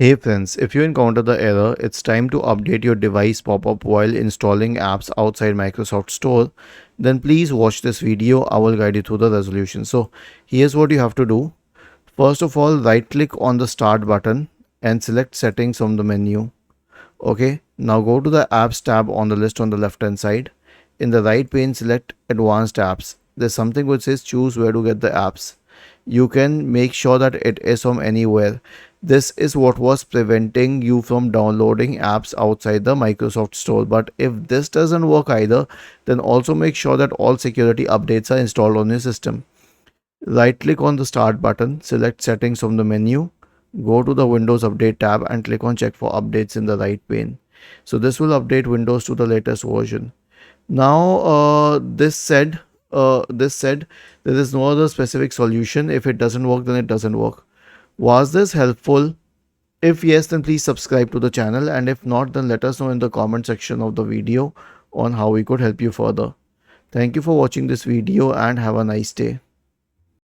Hey friends, if you encounter the error, it's time to update your device pop-up while installing apps outside Microsoft Store, then please watch this video. I will guide you through the resolution. So here's what you have to do. First of all, right click on the start button and select settings from the menu. Okay, now go to the apps tab on the list on the left hand side. In the right pane, select advanced apps. There's something which says choose where to get the apps. You can make sure that it is from anywhere. This is what was preventing you from downloading apps outside the Microsoft Store. But if this doesn't work either, then also make sure that all security updates are installed on your system. Right click on the start button, select settings from the menu, go to the Windows Update tab and click on check for updates in the right pane. So this will update Windows to the latest version. Now this said there is no other specific solution. If it doesn't work, then it doesn't work. Was this helpful? If yes, then please subscribe to the channel, and if not, then let us know in the comment section of the video on how we could help you further. Thank you for watching this video and have a nice day.